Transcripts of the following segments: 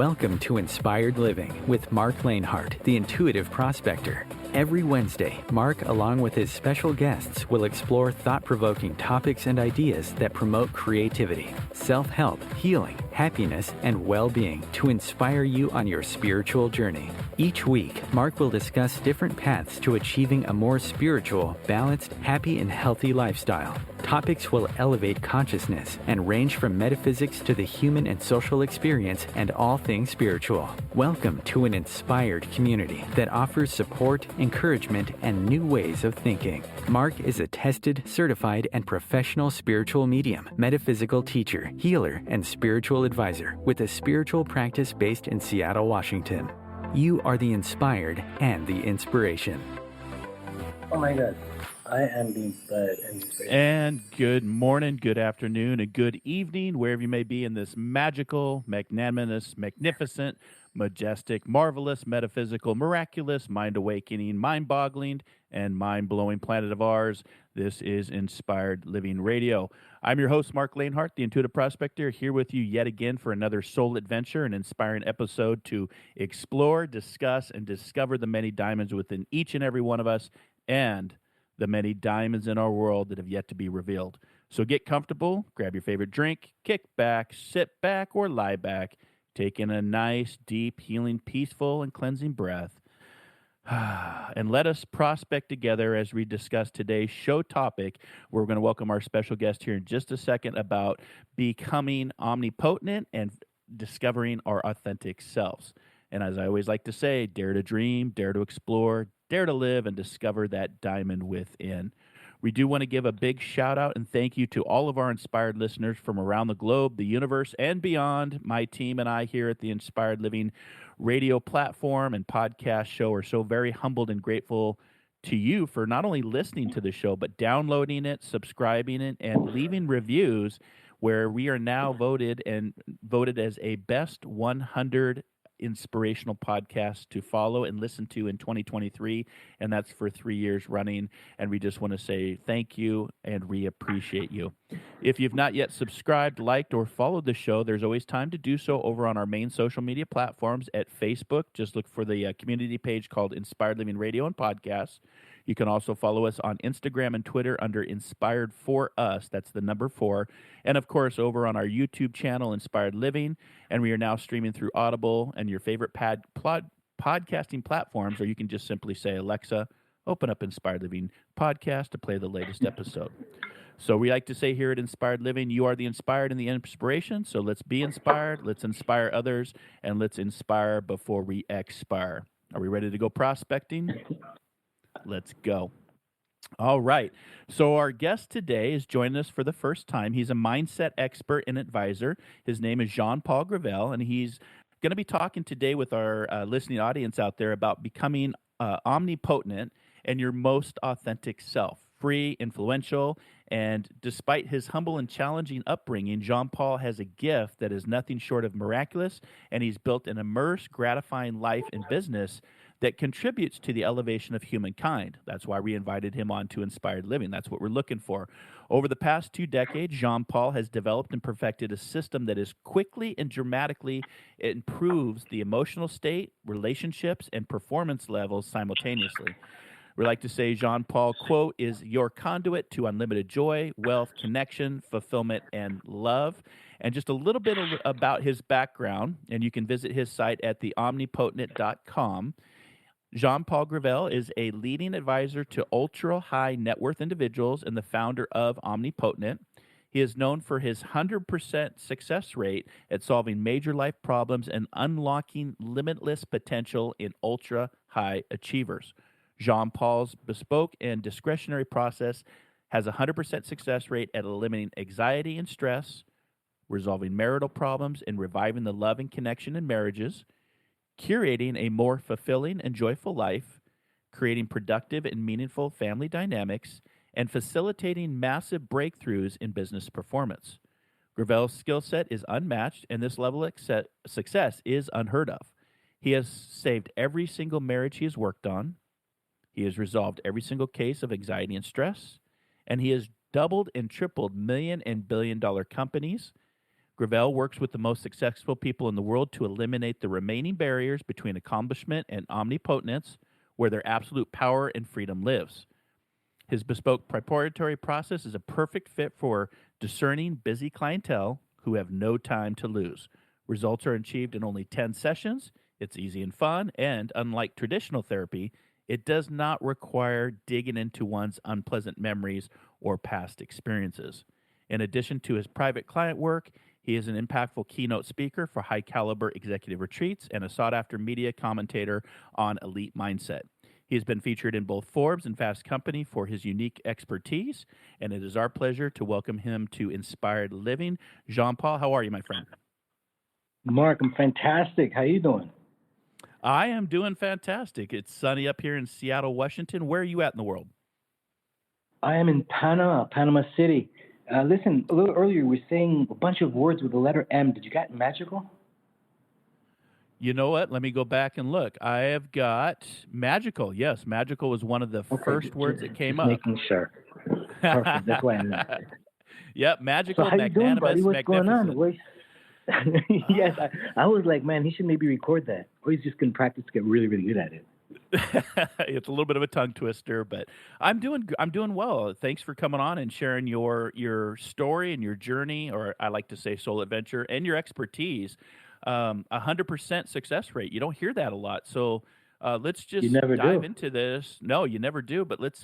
Welcome to Inspired Living with Marc Lainhart, the Intuitive Prospector. Every Wednesday, Marc, along with his special guests, will explore thought-provoking topics and ideas that promote creativity, self-help, healing, happiness, and well-being to inspire you on your spiritual journey. Each week, Marc will discuss different paths to achieving a more spiritual, balanced, happy, and healthy lifestyle. Topics will elevate consciousness and range from metaphysics to the human and social experience and all things spiritual. Welcome to an inspired community that offers support, encouragement, and new ways of thinking. Marc is a tested, certified, and professional spiritual medium, metaphysical teacher, healer, and spiritual advisor with a spiritual practice based in Seattle, Washington. You are the inspired and the inspiration. Oh my God. I am the inspired and inspiration. And good morning, good afternoon, and good evening, wherever you may be in this magical, magnanimous, magnificent, majestic, marvelous, metaphysical, miraculous, mind-awakening, mind-boggling, and mind-blowing planet of ours. This is Inspired Living Radio. I'm your host, Marc Lainhart, the Intuitive Prospector, here with you yet again for another soul adventure, an inspiring episode to explore, discuss, and discover the many diamonds within each and every one of us, and the many diamonds in our world that have yet to be revealed. So get comfortable, grab your favorite drink, kick back, sit back, or lie back, take in a nice, deep, healing, peaceful, and cleansing breath, and let us prospect together as we discuss today's show topic. We're going to welcome our special guest here in just a second about becoming omnipotent and discovering our authentic selves. And as I always like to say, dare to dream, dare to explore, dare to live, and discover that diamond within. We do want to give a big shout out and thank you to all of our inspired listeners from around the globe, the universe, and beyond. My team and I here at the Inspired Living radio platform and podcast show are so very humbled and grateful to you for not only listening to the show, but downloading it, subscribing it, and leaving reviews, where we are now voted as a best 100 inspirational podcast to follow and listen to in 2023, and that's for 3 years running. And we just want to say thank you, and we appreciate you. If you've not yet subscribed, liked, or followed the show, there's always time to do so over on our main social media platforms. At Facebook, just look for the community page called Inspired Living Radio and Podcasts. You can also follow us on Instagram and Twitter under Inspired For Us. That's the number 4. And, of course, over on our YouTube channel, Inspired Living. And we are now streaming through Audible and your favorite podcasting platforms, or you can just simply say, Alexa, open up Inspired Living Podcast to play the latest episode. So we like to say here at Inspired Living, you are the inspired and the inspiration. So let's be inspired, let's inspire others, and let's inspire before we expire. Are we ready to go prospecting? Let's go. All right. So our guest today is joining us for the first time. He's a mindset expert and advisor. His name is Jean-Paul Gravel, and he's going to be talking today with our listening audience out there about becoming omnipotent and your most authentic self. Free, influential, and despite his humble and challenging upbringing, Jean-Paul has a gift that is nothing short of miraculous, and he's built an immersed, gratifying life and business that contributes to the elevation of humankind. That's why we invited him on to Inspired Living. That's what we're looking for. Over the past 2 decades, Jean-Paul has developed and perfected a system that is quickly and dramatically improves the emotional state, relationships, and performance levels simultaneously. We like to say Jean-Paul, quote, is your conduit to unlimited joy, wealth, connection, fulfillment, and love. And just a little bit about his background, and you can visit his site at theomnipotent.com. Jean-Paul Gravel is a leading advisor to ultra-high net worth individuals and the founder of Omnipotent. He is known for his 100% success rate at solving major life problems and unlocking limitless potential in ultra-high achievers. Jean-Paul's bespoke and discretionary process has a 100% success rate at eliminating anxiety and stress, resolving marital problems, and reviving the love and connection in marriages, curating a more fulfilling and joyful life, creating productive and meaningful family dynamics, and facilitating massive breakthroughs in business performance. Gravel's skill set is unmatched, and this level of success is unheard of. He has saved every single marriage he has worked on. He has resolved every single case of anxiety and stress, and he has doubled and tripled million and billion-dollar companies. Gravel works with the most successful people in the world to eliminate the remaining barriers between accomplishment and omnipotence, where their absolute power and freedom lives. His bespoke proprietary process is a perfect fit for discerning, busy clientele who have no time to lose. Results are achieved in only 10 sessions. It's easy and fun, and unlike traditional therapy, it does not require digging into one's unpleasant memories or past experiences. In addition to his private client work, he is an impactful keynote speaker for high caliber executive retreats and a sought after media commentator on elite mindset. He has been featured in both Forbes and Fast Company for his unique expertise, and it is our pleasure to welcome him to Inspired Living. Jean-Paul, how are you, my friend? Marc, I'm fantastic. How you doing? I am doing fantastic. It's sunny up here in Seattle, Washington. Where are you at in the world? I am in Panama City. Listen, a little earlier, we were saying a bunch of words with the letter M. Did you get magical? You know what? Let me go back and look. I have got magical. Yes, magical was one of the first words that came just up. Making sure. Perfect. That's why I asked it. Yep, magical, So how you doing, buddy? magnanimous, What's going on? magnificent. Yes, I was like, man, he should maybe record that. Or he's just going to practice to get really, really good at it. It's a little bit of a tongue twister, but I'm doing well. Thanks for coming on and sharing your story and your journey, or I like to say soul adventure, and your expertise. 100% success rate. You don't hear that a lot. So let's You just never dive do. into this. No, you never do. But let's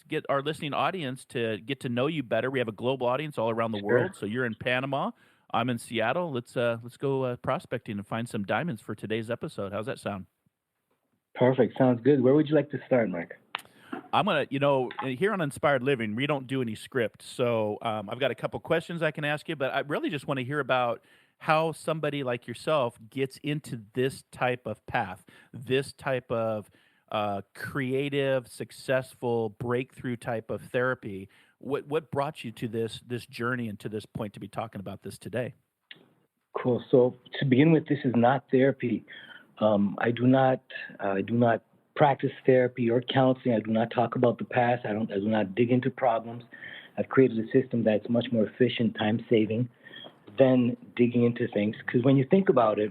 get our listening audience to get to know you better. We have a global audience all around the Sure. world. So you're in Panama. I'm in Seattle. Let's go prospecting and find some diamonds for today's episode. How's that sound? Perfect. Sounds good. Where would you like to start, Marc? I'm gonna, here on Inspired Living, we don't do any script, so I've got a couple questions I can ask you, but I really just want to hear about how somebody like yourself gets into this type of path, this type of creative, successful, breakthrough type of therapy. What brought you to this journey and to this point to be talking about this today? Cool. So to begin with, this is not therapy. I do not practice therapy or counseling. I do not talk about the past. I do not dig into problems. I've created a system that's much more efficient, time saving than digging into things. Because when you think about it,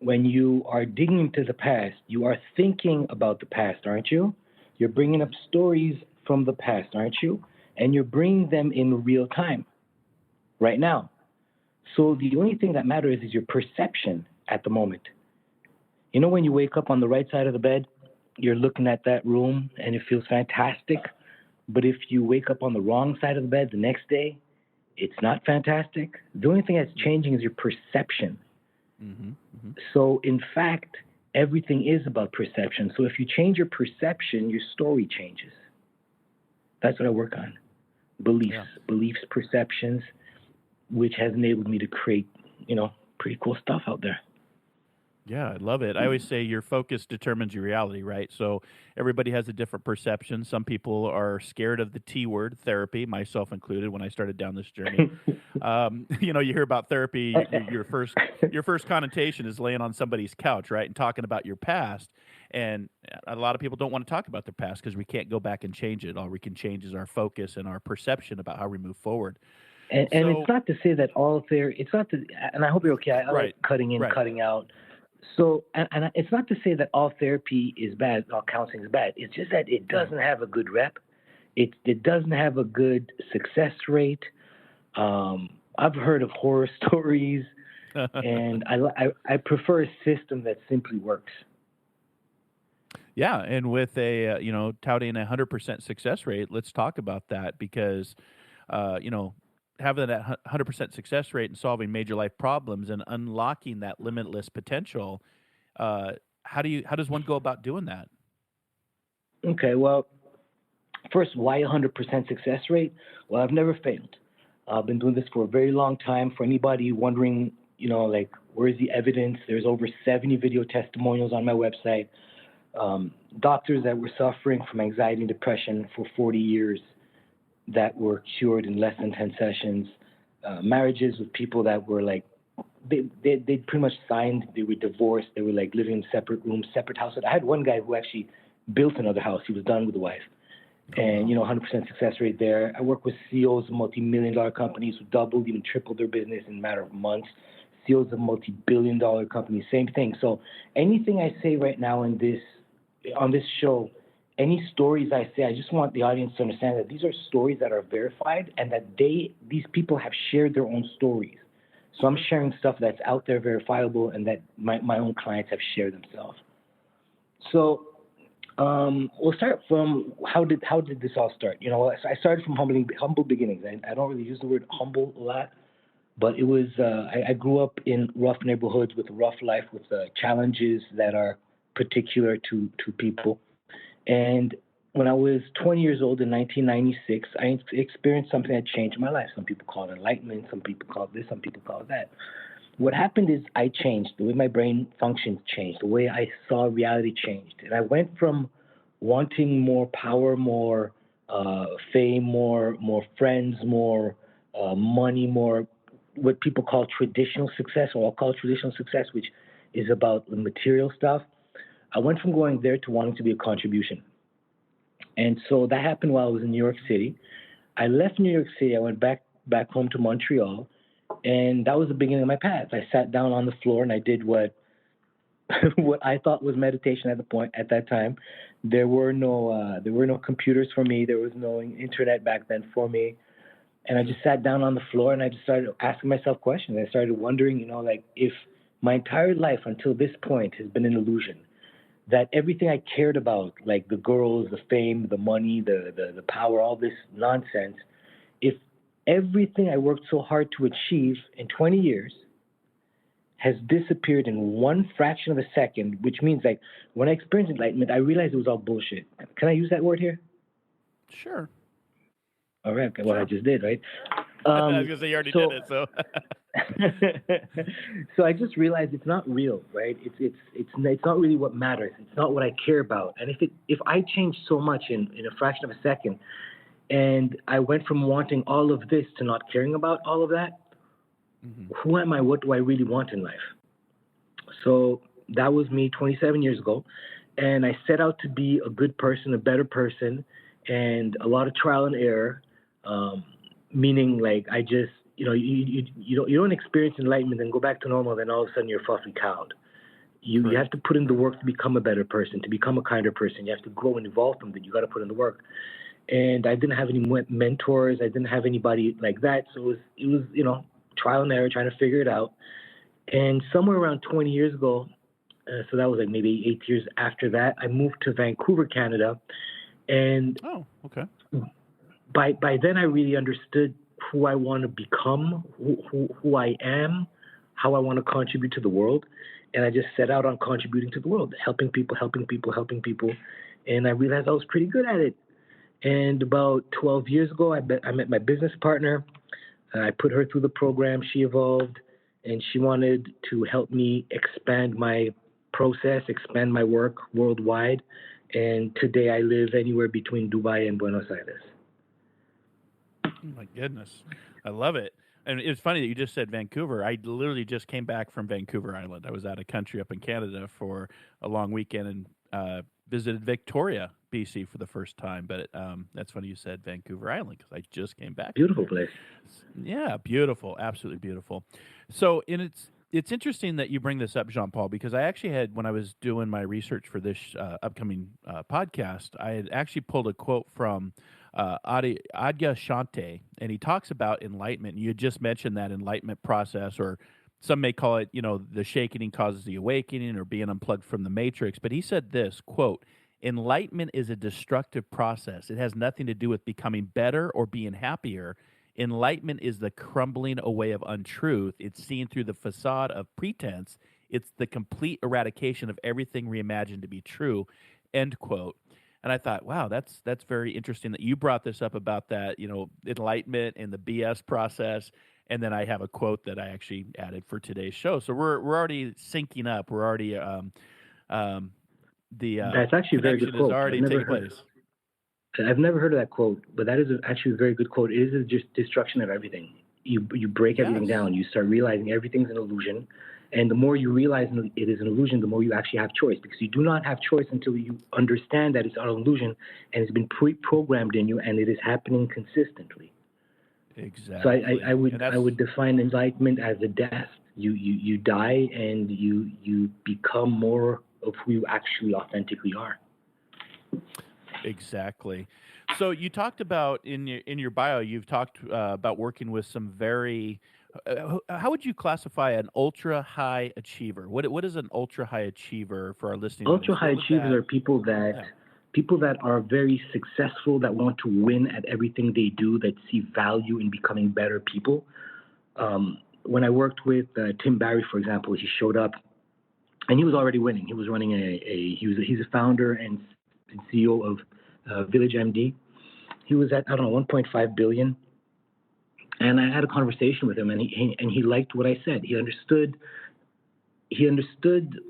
when you are digging into the past, you are thinking about the past, aren't you? You're bringing up stories from the past, aren't you? And you're bringing them in real time, right now. So the only thing that matters is your perception at the moment. You know, when you wake up on the right side of the bed, you're looking at that room and it feels fantastic. But if you wake up on the wrong side of the bed the next day, it's not fantastic. The only thing that's changing is your perception. Mm-hmm, mm-hmm. So in fact, everything is about perception. So if you change your perception, your story changes. That's what I work on. Beliefs, perceptions, which has enabled me to create, pretty cool stuff out there. Yeah, I love it. I always say your focus determines your reality, right? So everybody has a different perception. Some people are scared of the T word, therapy, myself included, when I started down this journey. You hear about therapy, your first connotation is laying on somebody's couch, right? And talking about your past. And a lot of people don't want to talk about their past because we can't go back and change it. All we can change is our focus and our perception about how we move forward. And it's not to say that all therapy, and I hope you're okay. I like cutting in, cutting out. So, and it's not to say that all therapy is bad, all counseling is bad. It's just that it doesn't have a good rep. It doesn't have a good success rate. I've heard of horror stories, and I prefer a system that simply works. Yeah, and with a touting 100% success rate, let's talk about that because having that 100% success rate and solving major life problems and unlocking that limitless potential, how does one go about doing that? Okay, well, first, why 100% success rate? Well, I've never failed. I've been doing this for a very long time. For anybody wondering, where's the evidence? There's over 70 video testimonials on my website. Doctors that were suffering from anxiety and depression for 40 years that were cured in less than 10 sessions, marriages with people that were they pretty much signed, they were divorced, they were living in separate rooms, separate houses. I had one guy who actually built another house. He was done with the wife. And 100% success rate there. I work with CEOs of multi-million-dollar companies who doubled, even tripled their business in a matter of months. CEOs of multi-billion-dollar companies, same thing. So anything I say right now on this show, any stories I say, I just want the audience to understand that these are stories that are verified and that these people have shared their own stories. So I'm sharing stuff that's out there, verifiable, and that my own clients have shared themselves. So we'll start from how did this all start? I started from humble beginnings. I don't really use the word humble a lot, but it was I grew up in rough neighborhoods with a rough life, with challenges that are particular to people. And when I was 20 years old in 1996, I experienced something that changed my life. Some people call it enlightenment, some people call it this, some people call it that. What happened is I changed. The way my brain functions changed. The way I saw reality changed. And I went from wanting more power, more fame, more friends, more money, more what people call traditional success, or I'll call traditional success, which is about the material stuff. I went from going there to wanting to be a contribution. And so that happened while I was in New York City. I left New York City. I went back home to Montreal. And that was the beginning of my path. I sat down on the floor and I did what I thought was meditation at that time. There were no computers for me. There was no internet back then for me. And I just sat down on the floor and I just started asking myself questions. I started wondering, if my entire life until this point has been an illusion, that everything I cared about, like the girls, the fame, the money, the power, all this nonsense, if everything I worked so hard to achieve in 20 years has disappeared in one fraction of a second, which means like when I experienced enlightenment, I realized it was all bullshit. Can I use that word here? Sure. All right. Okay, well, I just did, right? I was going to say you already did it, so. So I just realized it's not real, right? It's not really what matters. It's not what I care about. And if I change so much in a fraction of a second, and I went from wanting all of this to not caring about all of that, who am I? What do I really want in life? So that was me 27 years ago. And I set out to be a good person, a better person, and a lot of trial and error, meaning like I just, you don't experience enlightenment and go back to normal, then all of a sudden you're fluffy cowed. You have to put in the work to become a better person, to become a kinder person. You have to grow and evolve from that. You got to put in the work. And I didn't have any mentors. I didn't have anybody like that. So it was trial and error, trying to figure it out. And somewhere around 20 years ago, so that was like maybe 8 years after that, I moved to Vancouver, Canada. And by then I really understood who I want to become, who I am, how I want to contribute to the world. And I just set out on contributing to the world, helping people. And I realized I was pretty good at it. And about 12 years ago, I met my business partner. I put her through the program. She evolved, and she wanted to help me expand my process, expand my work worldwide. And today I live anywhere between Dubai and Buenos Aires. Oh, my goodness. I love it. And it's funny that you just said Vancouver. I literally just came back from Vancouver Island. I was out of country up in Canada for a long weekend and visited Victoria, BC for the first time. But that's funny you said Vancouver Island because I just came back. Beautiful place. Yeah, beautiful. Absolutely beautiful. So it's interesting that you bring this up, Jean-Paul, because I actually had, when I was doing my research for this upcoming podcast, I had actually pulled a quote from Adyashanti, and he talks about enlightenment. You had just mentioned that enlightenment process, or some may call it, the shaking causes the awakening or being unplugged from the matrix. But he said this, quote, "Enlightenment is a destructive process. It has nothing to do with becoming better or being happier. Enlightenment is the crumbling away of untruth. It's seen through the facade of pretense. It's the complete eradication of everything reimagined to be true," end quote. And I thought, wow, that's very interesting that you brought this up about that, enlightenment and the BS process. And then I have a quote that I actually added for today's show. So we're already syncing up. We're already that's actually a very good quote. Is already taking place. I've never heard of that quote, but that is actually a very good quote. It is just destruction of everything. You break everything down. You start realizing everything's an illusion, And the more you realize it is an illusion, the more you actually have choice, because you do not have choice until you understand that it's an illusion and it's been pre-programmed in you and it is happening consistently. Exactly. So And I would define enlightenment as a death. You die and you become more of who you actually authentically are. exactly. So you talked about in your bio, you've talked about working with some very. How would you classify an ultra high achiever? What is an ultra high achiever for our listening Ultra audience? high What would achievers that? are Yeah. people that are very successful, that want to win at everything they do, that see value in becoming better people. When I worked with Tim Barry, for example, he showed up and he was already winning. He was running he's a founder and CEO of Village MD. He was at, I don't know, 1.5 billion. And I had a conversation with him, and he liked what I said. He understood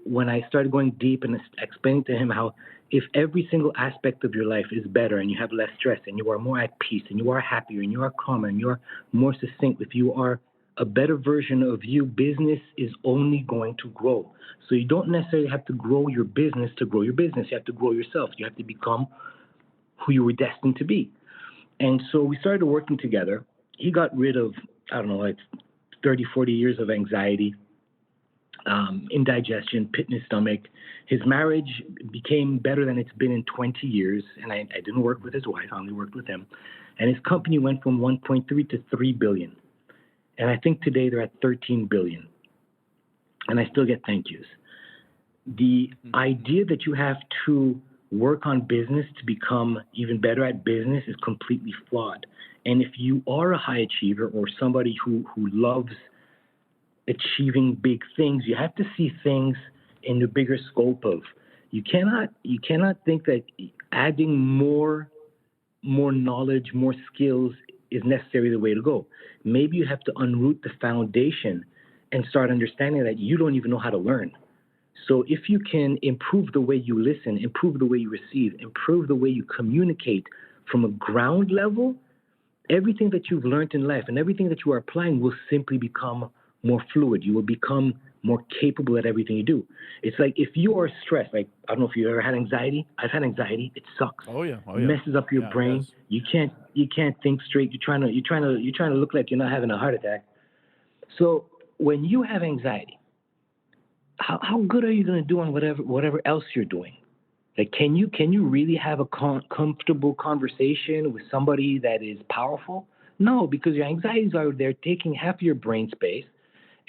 when I started going deep and explaining to him how, if every single aspect of your life is better and you have less stress and you are more at peace and you are happier and you are calmer and you are more succinct, if you are a better version of you, business is only going to grow. So you don't necessarily have to grow your business to grow your business. You have to grow yourself. You have to become who you were destined to be. And so we started working together. He got rid of, I don't know, like 30, 40 years of anxiety, indigestion, pit in his stomach. His marriage became better than it's been in 20 years. And I didn't work with his wife, I only worked with him. And his company went from 1.3 to 3 billion. And I think today they're at 13 billion. And I still get thank yous. The idea that you have to work on business to become even better at business is completely flawed. And if you are a high achiever or somebody who loves achieving big things, you have to see things in the bigger scope of, you cannot think that adding more knowledge, more skills is necessarily the way to go. Maybe you have to unroot the foundation and start understanding that you don't even know how to learn. So if you can improve the way you listen, improve the way you receive, improve the way you communicate from a ground level, everything that you've learned in life and everything that you are applying will simply become more fluid. You will become more capable at everything you do. It's like if you are stressed, like, I don't know if you ever had anxiety. I've had anxiety. It sucks. Oh yeah. Oh It yeah. messes up your Yeah, it brain. does. You can't think straight. You're trying to look like you're not having a heart attack. So when you have anxiety, how good are you going to do on whatever else you're doing? Like, can you really have a comfortable conversation with somebody that is powerful? No, because your anxieties are there taking half your brain space,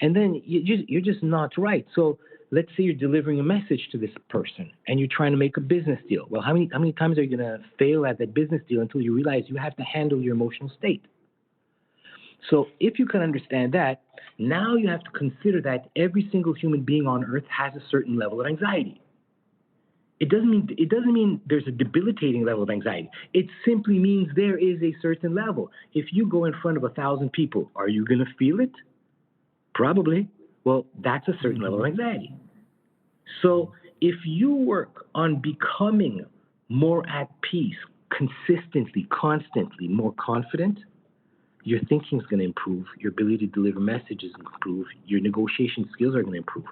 and then you're just not right. So let's say you're delivering a message to this person and you're trying to make a business deal. Well, how many times are you going to fail at that business deal until you realize you have to handle your emotional state? So if you can understand that, now you have to consider that every single human being on earth has a certain level of anxiety. It doesn't mean there's a debilitating level of anxiety. It simply means there is a certain level. If you go in front of 1,000 people, are you going to feel it? Probably. Well, that's a certain level of anxiety. So if you work on becoming more at peace, consistently, constantly, more confident, your thinking is going to improve. Your ability to deliver messages will improve. Your negotiation skills are going to improve.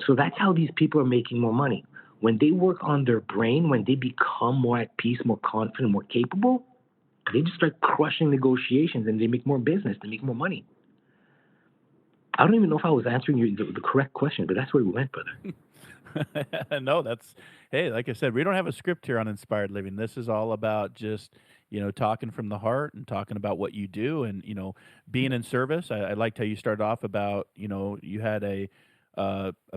So that's how these people are making more money. When they work on their brain, when they become more at peace, more confident, more capable, they just start crushing negotiations and they make more business, they make more money. I don't even know if I was answering the correct question, but that's where we went, brother. No, that's hey, like I said, we don't have a script here on Inspired Living. This is all about just, talking from the heart and talking about what you do and, being in service. I liked how you started off about, you had a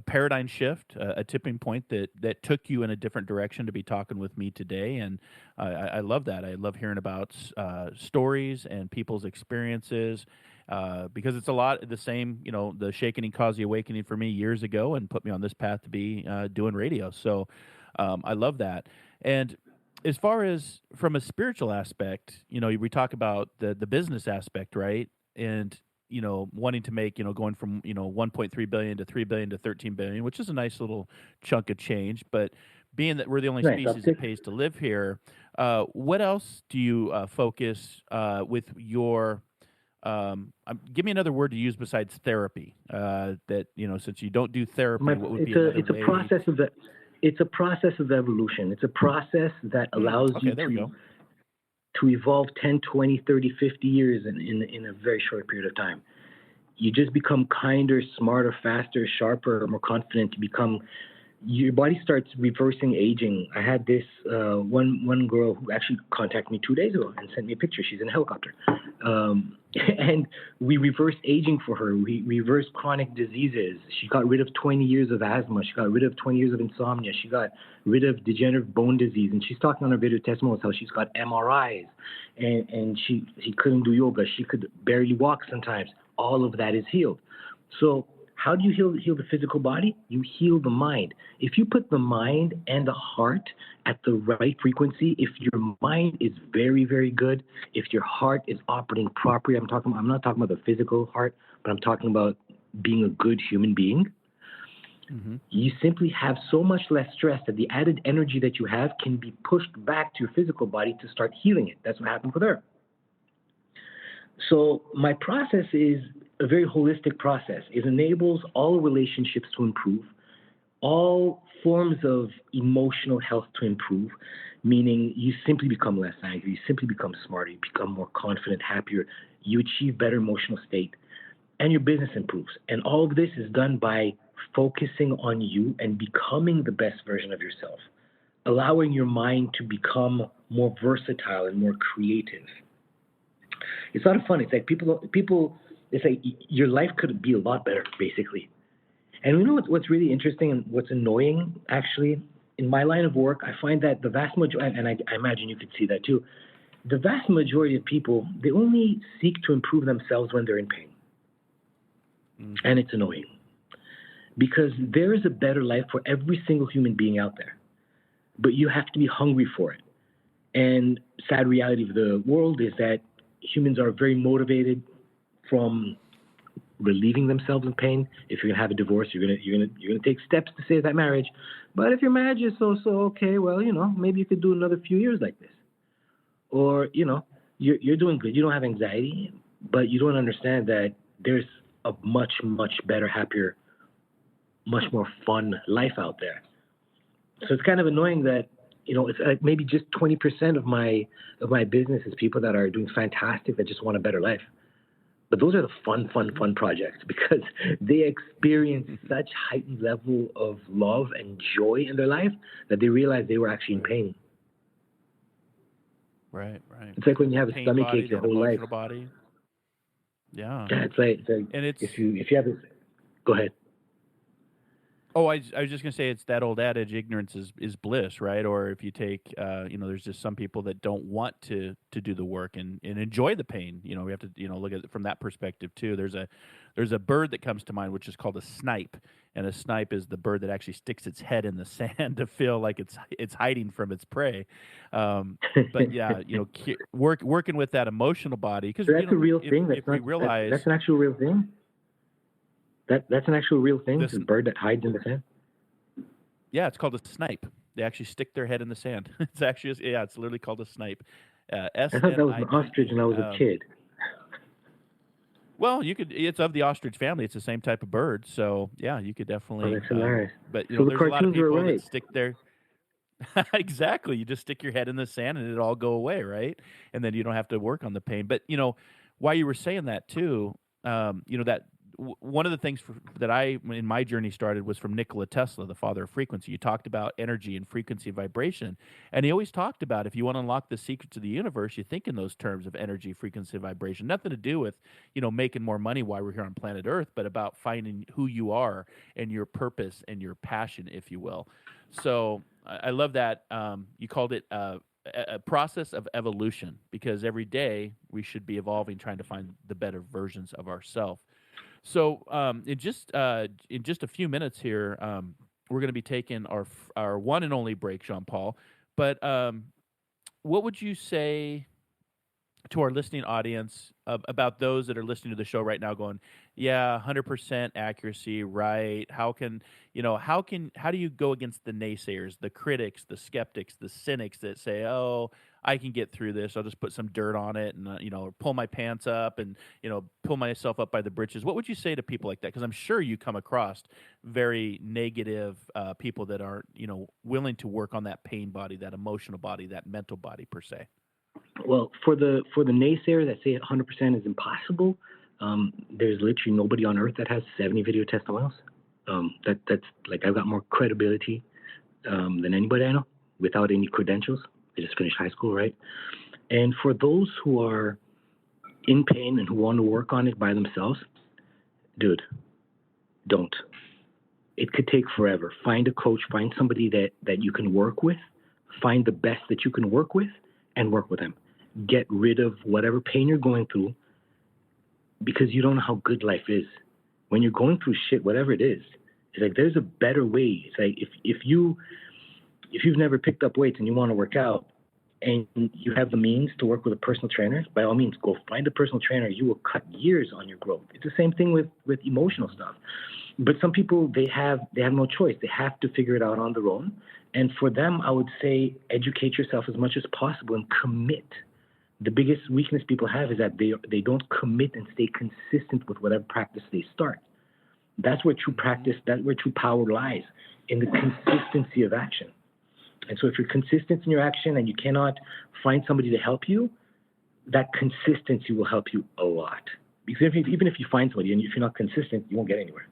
paradigm shift, a tipping point that took you in a different direction to be talking with me today. And I love that. I love hearing about stories and people's experiences. Because it's a lot of the same, the shakening caused the awakening for me years ago and put me on this path to be doing radio. So I love that. And as far as from a spiritual aspect, we talk about the business aspect, right? And wanting to make, going from 1.3 billion to 3 billion to 13 billion, which is a nice little chunk of change. But being that we're the only Nice species uptick. that pays to live here, what else do you focus with your give me another word to use besides therapy. That since you don't do therapy, what would be It's another a way? process of the it's a process of evolution. It's a process that allows Okay, you there we go. to evolve 10, 20, 30, 50 years in a very short period of time. You just become kinder, smarter, faster, sharper, more confident. Your body starts reversing aging. I had this one girl who actually contacted me 2 days ago and sent me a picture. She's in a helicopter. And we reversed aging for her. We reversed chronic diseases. She got rid of 20 years of asthma. She got rid of 20 years of insomnia. She got rid of degenerative bone disease. And she's talking on her video testimonials how she's got MRIs. And she couldn't do yoga. She could barely walk sometimes. All of that is healed. So how do you heal the physical body? You heal the mind. If you put the mind and the heart at the right frequency, if your mind is very, very good, if your heart is operating properly, I'm not talking about the physical heart, but I'm talking about being a good human being. Mm-hmm. You simply have so much less stress that the added energy that you have can be pushed back to your physical body to start healing it. That's what happened with her. So my process is a very holistic process. It enables all relationships to improve, all forms of emotional health to improve, meaning you simply become less angry, you simply become smarter, you become more confident, happier, you achieve better emotional state, and your business improves. And all of this is done by focusing on you and becoming the best version of yourself, allowing your mind to become more versatile and more creative. It's a lot of fun. It's like people. It's like your life could be a lot better, basically. And you know what's really interesting and what's annoying, actually, in my line of work, I find that the vast majority, and I imagine you could see that too, the vast majority of people, they only seek to improve themselves when they're in pain. Mm-hmm. And it's annoying because there is a better life for every single human being out there, but you have to be hungry for it. And sad reality of the world is that humans are very motivated from relieving themselves of pain. If you're gonna have a divorce, you're gonna take steps to save that marriage. But if your marriage is so okay, well, maybe you could do another few years like this. Or you're doing good. You don't have anxiety, but you don't understand that there's a much, much better, happier, much more fun life out there. So it's kind of annoying that it's like maybe just 20% of my business is people that are doing fantastic, that just want a better life. But those are the fun projects because they experience such heightened level of love and joy in their life that they realize they were actually in pain. Right. It's like when you have a stomach ache your whole life. Body. Yeah. Yeah, it's like and it's if you have this. Go ahead. Oh, I was just gonna say it's that old adage, ignorance is bliss, right? Or if you take, there's just some people that don't want to do the work and enjoy the pain. We have to, look at it from that perspective too. There's a bird that comes to mind, which is called a snipe, and a snipe is the bird that actually sticks its head in the sand to feel like it's hiding from its prey. But yeah, working with that emotional body because that's a real thing. If we realize that's an actual real thing. That's an actual real thing. This bird that hides in the sand. Yeah, it's called a snipe. They actually stick their head in the sand. It's actually it's literally called a snipe. I thought that was an ostrich when I was a kid. Well, it's of the ostrich family. It's the same type of bird. So yeah, you could definitely. That's hilarious. But so there's a lot of people right. that stick their. Exactly. You just stick your head in the sand and it'll all go away, right? And then you don't have to work on the pain. But while you were saying that too, that. One of the things that in my journey started was from Nikola Tesla, the father of frequency. You talked about energy and frequency and vibration. And he always talked about if you want to unlock the secrets of the universe, you think in those terms of energy, frequency, and vibration. Nothing to do with, making more money while we're here on planet Earth, but about finding who you are and your purpose and your passion, if you will. So I love that you called it a process of evolution because every day we should be evolving, trying to find the better versions of ourselves. So in just a few minutes here, we're going to be taking our one and only break, Jean-Paul. But what would you say to our listening audience about those that are listening to the show right now going, yeah, 100% accuracy, right? How do you go against the naysayers, the critics, the skeptics, the cynics that say, oh, I can get through this. I'll just put some dirt on it and, pull my pants up and, pull myself up by the britches. What would you say to people like that? Because I'm sure you come across very negative people that aren't, willing to work on that pain body, that emotional body, that mental body per se. Well, for the naysayers that say 100% is impossible, there's literally nobody on earth that has 70 video testimonials. That's like, I've got more credibility than anybody I know without any credentials. I just finished high school, right? And for those who are in pain and who want to work on it by themselves, dude, don't. It could take forever. Find a coach, find somebody that you can work with, find the best that you can work with, and work with them. Get rid of whatever pain you're going through, because you don't know how good life is. When you're going through shit, whatever it is, it's like there's a better way. It's like if you've never picked up weights and you want to work out and you have the means to work with a personal trainer, by all means, go find a personal trainer. You will cut years on your growth. It's the same thing with emotional stuff. But some people, they have no choice. They have to figure it out on their own. And for them, I would say educate yourself as much as possible and commit. The biggest weakness people have is that they don't commit and stay consistent with whatever practice they start. That's where true practice, that's where true power lies, in the consistency of action. And so if you're consistent in your action and you cannot find somebody to help you, that consistency will help you a lot. Because even if you find somebody and if you're not consistent, you won't get anywhere.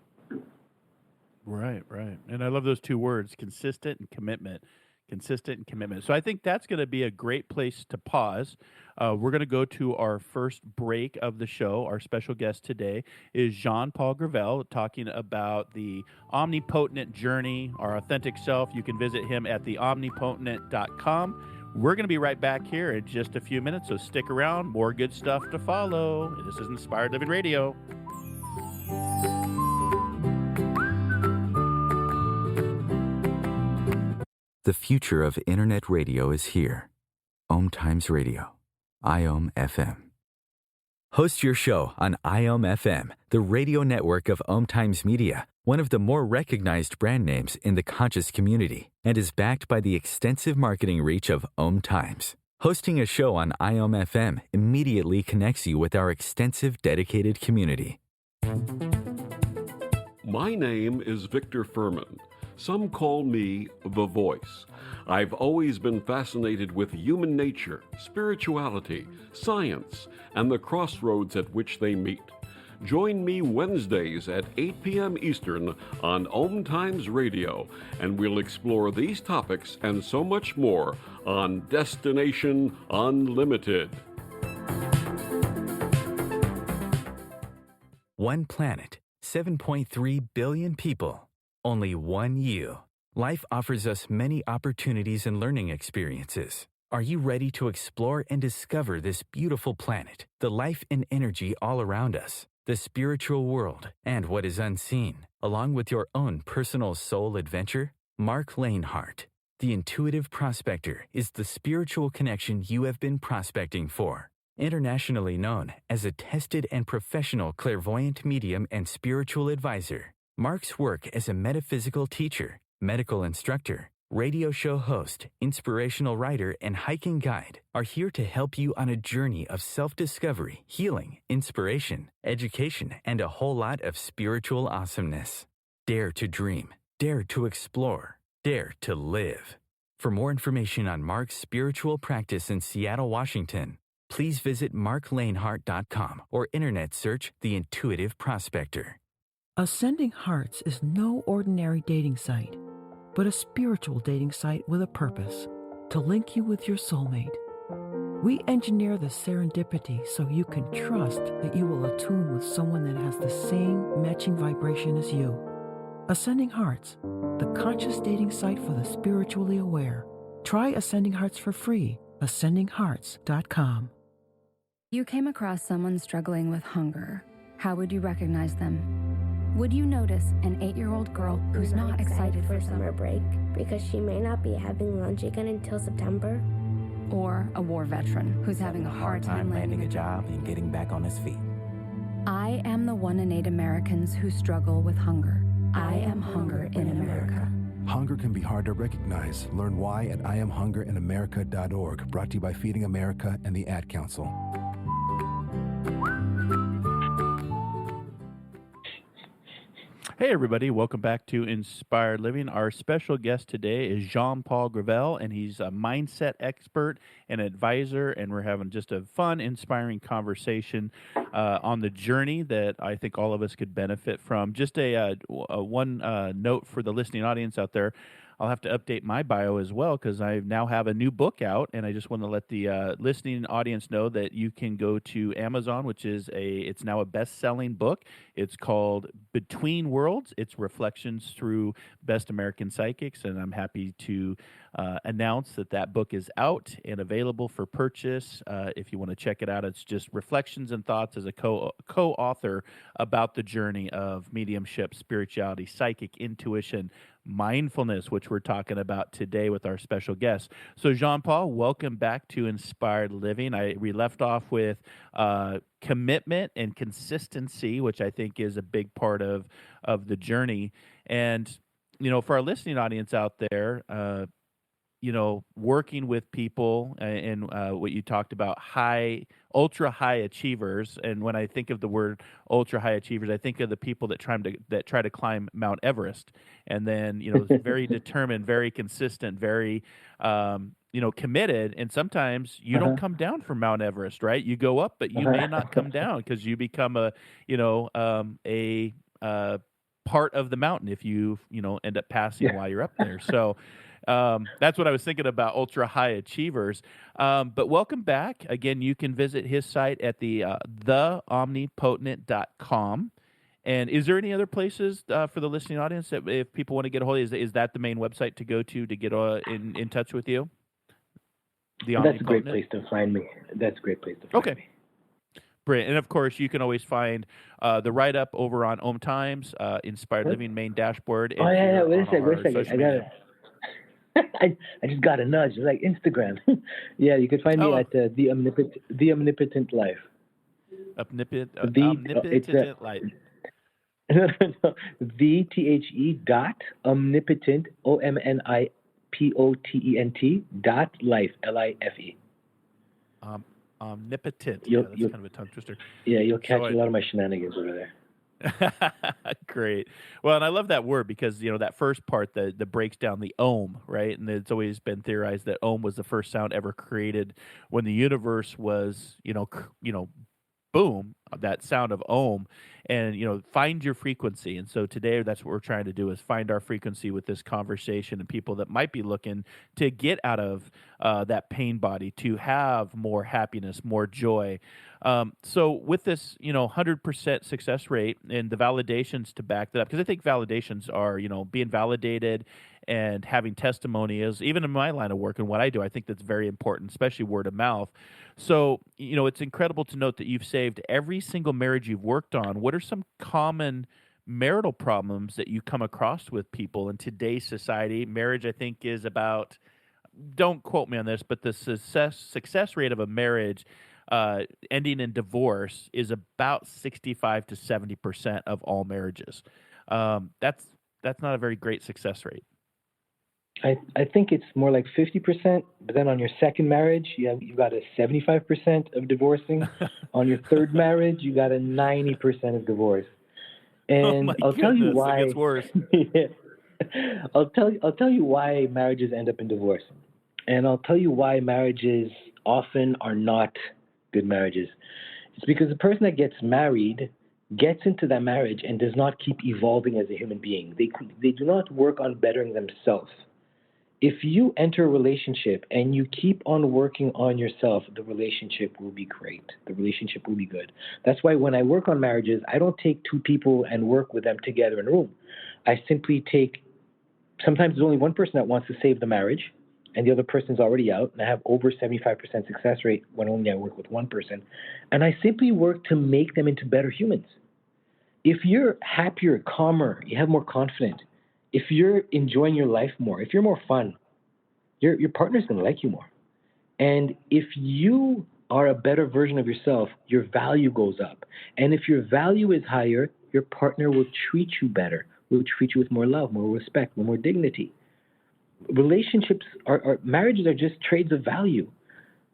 Right. And I love those two words, consistent and commitment. Consistent and commitment. So I think that's going to be a great place to pause. We're going to go to our first break of the show. Our special guest today is Jean-Paul Gravel, talking about the omnipotent journey, our authentic self. You can visit him at theomnipotent.com. We're going to be right back here in just a few minutes, so stick around. More good stuff to follow. This is Inspired Living Radio. The future of internet radio is here. OMTimes Radio, IOM FM. Host your show on IOM FM, the radio network of OMTimes Media, one of the more recognized brand names in the conscious community, and is backed by the extensive marketing reach of OMTimes. Hosting a show on IOM FM immediately connects you with our extensive dedicated community. My name is Victor Furman. Some call me the Voice. I've always been fascinated with human nature, spirituality, science, and the crossroads at which they meet. Join me Wednesdays at 8 p.m. Eastern on OMTimes Radio, and we'll explore these topics and so much more on Destination Unlimited. One planet, 7.3 billion people. Only one you. Life offers us many opportunities and learning experiences. Are you ready to explore and discover this beautiful planet, the life and energy all around us, the spiritual world, and what is unseen, along with your own personal soul adventure? Marc Lainhart, the Intuitive Prospector, is the spiritual connection you have been prospecting for. Internationally known as a tested and professional clairvoyant medium and spiritual advisor, Marc's work as a metaphysical teacher, medical instructor, radio show host, inspirational writer, and hiking guide are here to help you on a journey of self-discovery, healing, inspiration, education, and a whole lot of spiritual awesomeness. Dare to dream. Dare to explore. Dare to live. For more information on Marc's spiritual practice in Seattle, Washington, please visit marclainhart.com or internet search The Intuitive Prospector. Ascending Hearts is no ordinary dating site, but a spiritual dating site with a purpose, to link you with your soulmate. We engineer the serendipity so you can trust that you will attune with someone that has the same matching vibration as you. Ascending Hearts, the conscious dating site for the spiritually aware. Try Ascending Hearts for free, ascendinghearts.com. You came across someone struggling with hunger. How would you recognize them? Would you notice an 8-year-old girl who's not excited for summer break because she may not be having lunch again until September? Or a war veteran who's having a hard time landing a job and getting back on his feet? I am the 1 in 8 Americans who struggle with hunger. I am hunger in America. Hunger can be hard to recognize. Learn why at IamHungerInAmerica.org, brought to you by Feeding America and the Ad Council. Hey, everybody. Welcome back to Inspired Living. Our special guest today is Jean-Paul Gravel, and he's a mindset expert and advisor, and we're having just a fun, inspiring conversation on the journey that I think all of us could benefit from. Just a one note for the listening audience out there. I'll have to update my bio as well because I now have a new book out, and I just want to let the listening audience know that you can go to Amazon, which is it's now a best-selling book. It's called Between Worlds. It's reflections through best American psychics, and I'm happy to announce that book is out and available for purchase. If you want to check it out, it's just reflections and thoughts as a co-author about the journey of mediumship, spirituality, psychic intuition, mindfulness, which we're talking about today with our special guest. So, Jean-Paul, welcome back to Inspired Living. We left off with commitment and consistency, which I think is a big part of the journey. And, for our listening audience out there, working with people and what you talked about, ultra high achievers. And when I think of the word ultra high achievers, I think of the people that try to climb Mount Everest, and then very determined, very consistent, very committed. And sometimes you don't come down from Mount Everest, right? You go up, but you may not come down because you become a part of the mountain if you end up passing while you're up there. So. That's what I was thinking about ultra high achievers. But welcome back. Again, you can visit his site at theomnipotent.com. And is there any other places for the listening audience that if people want to get a hold of, is that the main website to go to get in touch with you? That's a great place to find me. That's a great place to find me. Brilliant. And of course, you can always find the write-up over on OMTimes, Inspired Living main dashboard. Oh, yeah. Wait a second. I got it. I just got a nudge, like Instagram. Yeah, you can find me at the Omnipotent Life. Omnipotent Life. No. The omnipotent OMNIPOTENT .life LIFE. Omnipotent. That's kind of a tongue twister. Yeah, you'll catch a lot of my shenanigans over there. Great. Well, and I love that word because that first part that breaks down the Om, right? And it's always been theorized that Om was the first sound ever created when the universe was, boom, that sound of Om, and find your frequency. And so today, that's what we're trying to do is find our frequency with this conversation and people that might be looking to get out of that pain body, to have more happiness, more joy. So with this, 100% success rate and the validations to back that up, because I think validations are, being validated and having testimonials, even in my line of work and what I do, I think that's very important, especially word of mouth. So, it's incredible to note that you've saved every single marriage you've worked on. What are some common marital problems that you come across with people in today's society? Marriage, I think, is about, don't quote me on this, but the success rate of a marriage ending in divorce is about 65 to 70% of all marriages. That's not a very great success rate. I think it's more like 50%, but then on your second marriage, you got a 75% of divorcing. On your third marriage, you got a 90% of divorce. And I'll tell you why. It gets worse. Yeah. I'll tell you why marriages end up in divorce, and I'll tell you why marriages often are not good marriages. It's because the person that gets married gets into that marriage and does not keep evolving as a human being. They do not work on bettering themselves. If you enter a relationship and you keep on working on yourself, the relationship will be great. The relationship will be good. That's why when I work on marriages, I don't take two people and work with them together in a room. I simply sometimes there's only one person that wants to save the marriage and the other person's already out. And I have over 75% success rate when only I work with one person. And I simply work to make them into better humans. If you're happier, calmer, you have more confidence, if you're enjoying your life more, if you're more fun, your partner's going to like you more. And if you are a better version of yourself, your value goes up. And if your value is higher, your partner will treat you better, will treat you with more love, more respect, more dignity. Relationships marriages are just trades of value.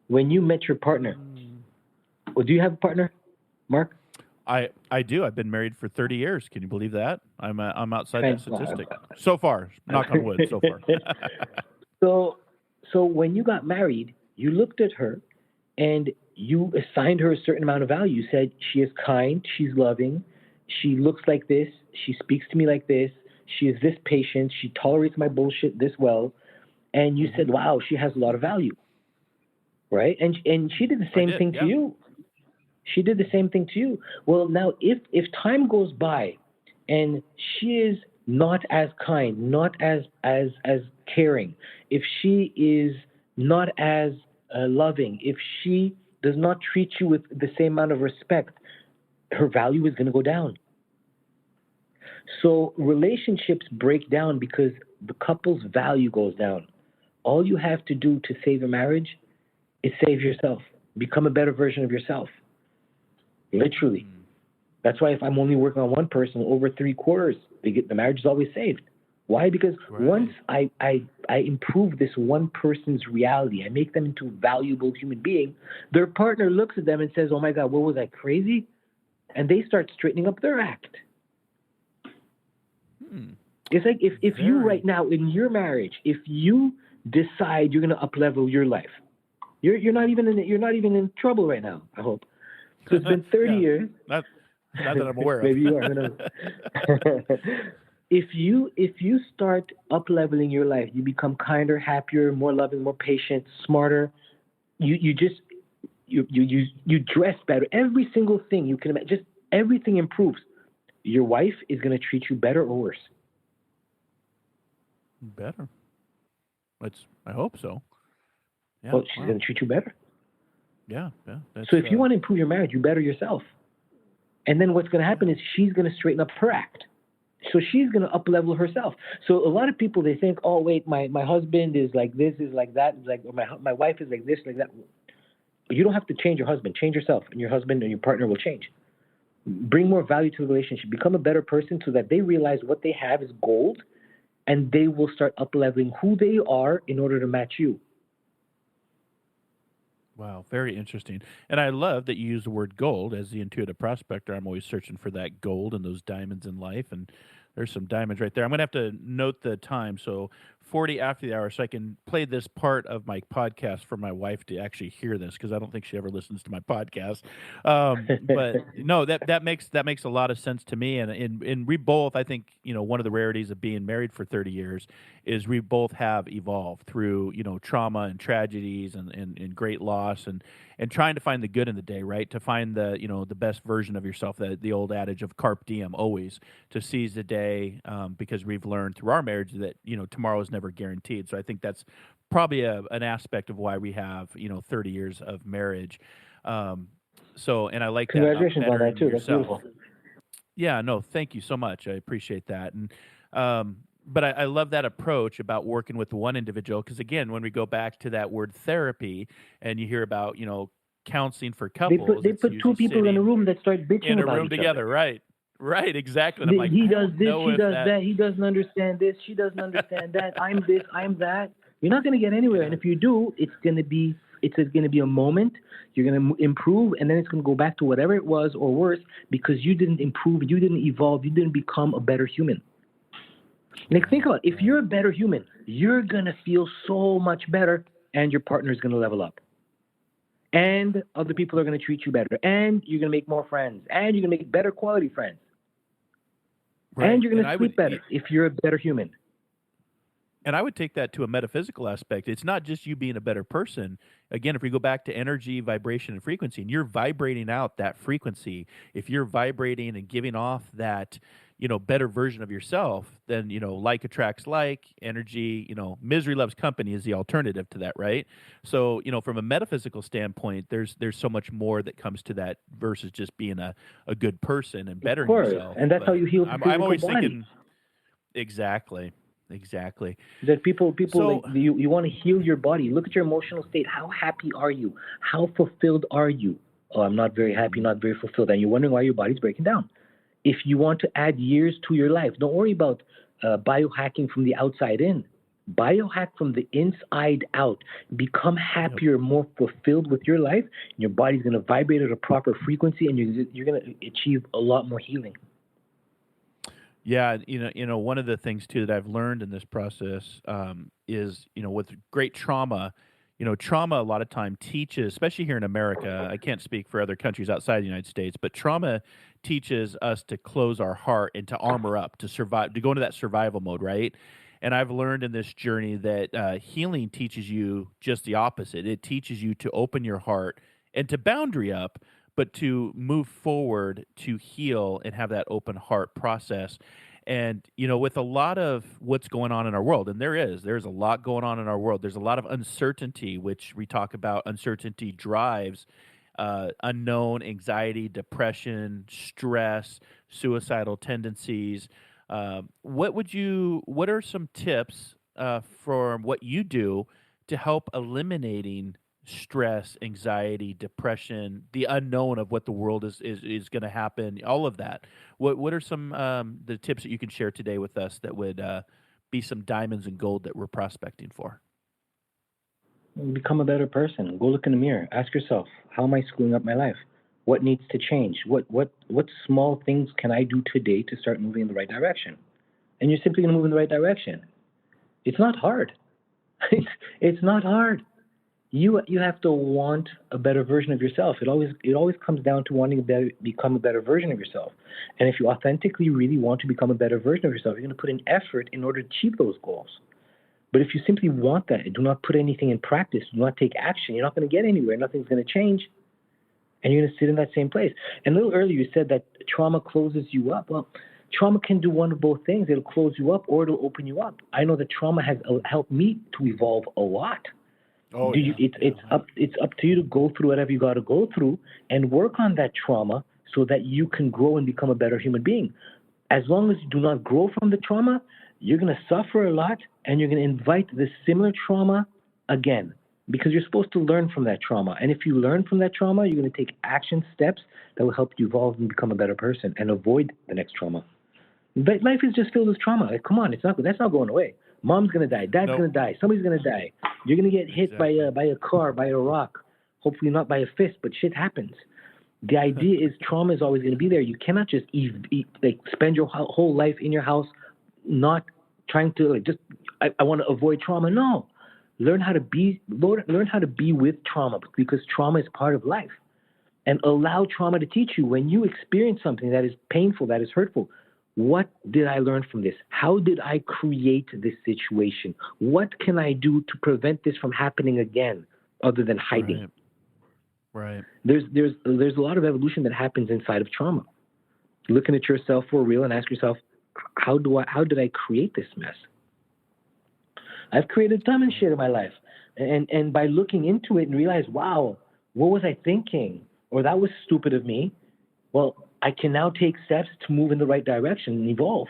When you met your partner, well, do you have a partner, Mark? I do. I've been married for 30 years. Can you believe that? I'm outside that statistic. So far, knock on wood, so far. So when you got married, you looked at her and you assigned her a certain amount of value. You said, she is kind, she's loving, she looks like this, she speaks to me like this, she is this patient, she tolerates my bullshit this well. And you said, wow, she has a lot of value. Right? And she did the same thing to you. She did the same thing to you. Well, now if time goes by and she is not as kind, not as caring, if she is not as loving, if she does not treat you with the same amount of respect, her value is going to go down. So relationships break down because the couple's value goes down. All you have to do to save a marriage is save yourself. Become a better version of yourself. Literally. That's why if I'm only working on one person, over 3/4, the marriage is always saved. Why? Because once I improve this one person's reality, I make them into a valuable human being, their partner looks at them and says, oh my God, what was I, crazy? And they start straightening up their act. It's like if you right now in your marriage, if you decide you're going to up-level your life, you're not even in trouble right now, I hope. So it's been 30 years. Not that I'm aware of. Maybe you are. Who knows? If you start up-leveling your life, you become kinder, happier, more loving, more patient, smarter. You dress better. Every single thing you can imagine, just everything improves. Your wife is going to treat you better or worse. Better. I hope so. Yeah, well, she's going to treat you better. Yeah. So if you want to improve your marriage, you better yourself. And then what's going to happen is she's going to straighten up her act. So she's going to up-level herself. So a lot of people, they think, oh, wait, my husband is like this, is like that, is like, or my wife is like this, like that. You don't have to change your husband. Change yourself, and your husband and your partner will change. Bring more value to the relationship. Become a better person so that they realize what they have is gold, and they will start up-leveling who they are in order to match you. Wow, very interesting. And I love that you use the word gold. As the intuitive prospector, I'm always searching for that gold and those diamonds in life. And there's some diamonds right there. I'm going to have to note the time. So 40 after the hour, so I can play this part of my podcast for my wife to actually hear this, because I don't think she ever listens to my podcast. But no, that makes a lot of sense to me. And we both, I think, one of the rarities of being married for 30 years is we both have evolved through, trauma and tragedies and great loss and trying to find the good in the day, right? To find the, the best version of yourself, the old adage of carpe diem, always to seize the day, because we've learned through our marriage that, tomorrow is never guaranteed. So I think that's probably an aspect of why we have, 30 years of marriage. And I like that. Congratulations on that too. That's beautiful. Yeah, no, thank you so much. I appreciate that. And, but I love that approach about working with one individual, because again, when we go back to that word therapy and you hear about, counseling for couples, they put two people in a room that start bitching in a about room each together, other. Right, exactly. And I'm like, he does this, she does that. He doesn't understand this, she doesn't understand that. I'm this, I'm that. You're not going to get anywhere, and if you do, it's going to be a moment. You're going to improve, and then it's going to go back to whatever it was or worse, because you didn't improve, you didn't evolve, you didn't become a better human. Like, think about it. If you're a better human, you're going to feel so much better, and your partner is going to level up. And other people are going to treat you better. And you're going to make more friends. And you're going to make better quality friends. Right. And you're going to sleep better if you're a better human. And I would take that to a metaphysical aspect. It's not just you being a better person. Again, if we go back to energy, vibration, and frequency, and you're vibrating out that frequency, if you're vibrating and giving off that, better version of yourself, then, like attracts like, energy, misery loves company is the alternative to that, right? So, from a metaphysical standpoint, there's so much more that comes to that versus just being a good person and bettering yourself. And that's how you heal the physical I'm always body. thinking, exactly. That people so, like, you want to heal your body. Look at your emotional state. How happy are you? How fulfilled are you? Oh, I'm not very happy, not very fulfilled. And you're wondering why your body's breaking down. If you want to add years to your life, don't worry about biohacking from the outside in. Biohack from the inside out. Become happier, more fulfilled with your life. And your body's going to vibrate at a proper frequency, and you're going to achieve a lot more healing. Yeah, one of the things too that I've learned in this process is, with great trauma, trauma a lot of time teaches, especially here in America. I can't speak for other countries outside the United States, but trauma teaches us to close our heart and to armor up, to survive, to go into that survival mode, right? And I've learned in this journey that healing teaches you just the opposite. It teaches you to open your heart and to boundary up, but to move forward, to heal and have that open heart process. And, with a lot of what's going on in our world, and there's a lot going on in our world. There's a lot of uncertainty, which we talk about. Uncertainty drives unknown, anxiety, depression, stress, suicidal tendencies. What are some tips from what you do to help eliminating stress, anxiety, depression, the unknown of what the world is going to happen, all of that? What are some the tips that you can share today with us that would be some diamonds and gold that we're prospecting for? Become a better person. Go look in the mirror. Ask yourself, how am I screwing up my life? What needs to change? What small things can I do today to start moving in the right direction? And you're simply going to move in the right direction. It's not hard. It's not hard. You have to want a better version of yourself. It always comes down to wanting to become a better version of yourself. And if you authentically really want to become a better version of yourself, you're going to put in effort in order to achieve those goals. But if you simply want that and do not put anything in practice, do not take action, you're not going to get anywhere. Nothing's going to change. And you're going to sit in that same place. And a little earlier you said that trauma closes you up. Well, trauma can do one of both things. It'll close you up or it'll open you up. I know that trauma has helped me to evolve a lot. Oh, It's up to you to go through whatever you got to go through and work on that trauma so that you can grow and become a better human being. As long as you do not grow from the trauma, you're going to suffer a lot and you're going to invite the similar trauma again because you're supposed to learn from that trauma. And if you learn from that trauma, you're going to take action steps that will help you evolve and become a better person and avoid the next trauma. But life is just filled with trauma. Like, come on, that's not going away. Mom's going to die. Dad's going to die. Somebody's going to die. You're going to get hit by a car, by a rock. Hopefully not by a fist, but shit happens. The idea is trauma is always going to be there. You cannot just spend your whole life in your house not trying to I want to avoid trauma. No. Learn how to be with trauma because trauma is part of life. And allow trauma to teach you when you experience something that is painful, that is hurtful. What did I learn from this? How did I create this situation? What can I do to prevent this from happening again other than hiding? Right. There's a lot of evolution that happens inside of trauma. Looking at yourself for real and ask yourself, how did I create this mess? I've created a ton of shit in my life. And by looking into it and realize, wow, what was I thinking? Or that was stupid of me. Well, I can now take steps to move in the right direction and evolve.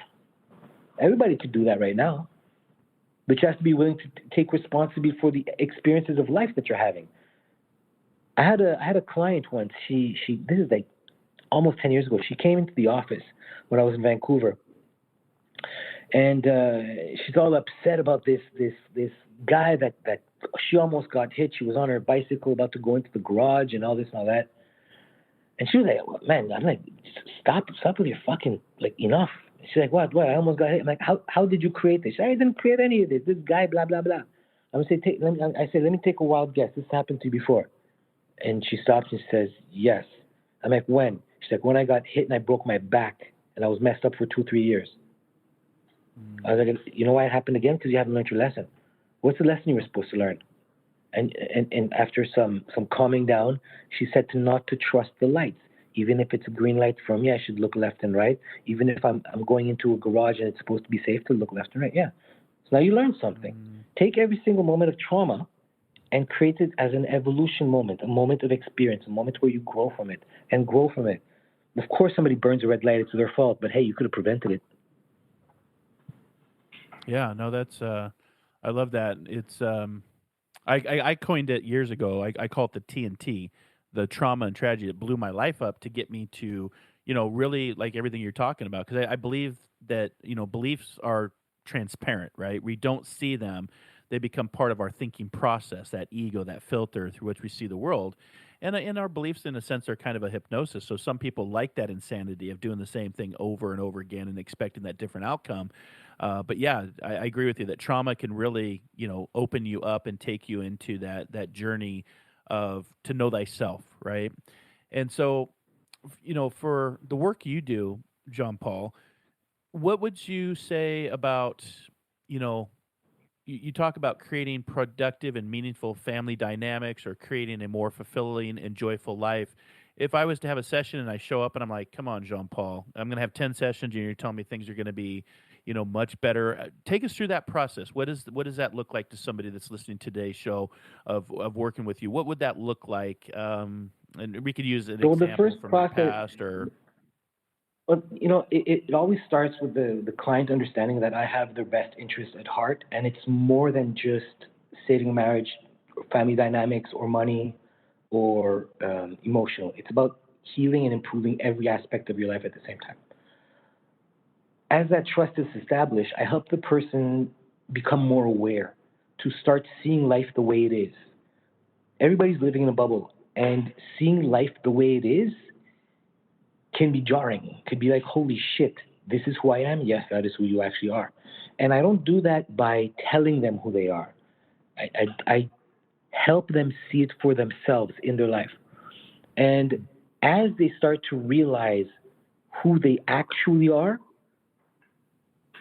Everybody could do that right now. But you have to be willing to take responsibility for the experiences of life that you're having. I had a client once. She this is like almost 10 years ago. She came into the office when I was in Vancouver. And she's all upset about this guy that she almost got hit. She was on her bicycle about to go into the garage and all this and all that. And she was like, well, man, I'm like, stop with your fucking, enough. She's like, what? I almost got hit. I'm like, how did you create this? I didn't create any of this. This guy, blah, blah, blah. I said, let me take a wild guess. This happened to you before. And she stops and says, yes. I'm like, when? She's like, when I got hit and I broke my back and I was messed up for 2-3 years. I was like, you know why it happened again? Because you haven't learned your lesson. What's the lesson you were supposed to learn? And after some calming down, she said not to trust the lights. Even if it's a green light for me, I should look left and right. Even if I'm going into a garage and it's supposed to be safe to look left and right. Yeah. So now you learned something. Take every single moment of trauma and create it as an evolution moment, a moment of experience, a moment where you grow from it and grow from it. Of course, somebody burns a red light, it's their fault, but hey, you could have prevented it. Yeah, no, that's I love that. It's I coined it years ago. I call it the TNT, the trauma and tragedy that blew my life up to get me to, really like everything you're talking about. Because I believe that, beliefs are transparent, right? We don't see them. They become part of our thinking process, that ego, that filter through which we see the world. And our beliefs, in a sense, are kind of a hypnosis. So some people like that insanity of doing the same thing over and over again and expecting that different outcome. But yeah, I agree with you that trauma can really, open you up and take you into that journey of to know thyself, right? And so, for the work you do, John Paul, what would you say about, you know, you talk about creating productive and meaningful family dynamics or creating a more fulfilling and joyful life. If I was to have a session and I show up and I'm like, come on, Jean Paul, I'm going to have 10 sessions and you're telling me things are going to be, much better. Take us through that process. What does that look like to somebody that's listening to today's show of working with you? What would that look like? And we could use an So the example first from the process, past or. but it always starts with the client understanding that I have their best interest at heart, and it's more than just saving marriage, or family dynamics, or money, or emotional. It's about healing and improving every aspect of your life at the same time. As that trust is established, I help the person become more aware, to start seeing life the way it is. Everybody's living in a bubble, and seeing life the way it is can be jarring. It could be like, holy shit, this is who I am? Yes, that is who you actually are. And I don't do that by telling them who they are. I help them see it for themselves in their life. And as they start to realize who they actually are,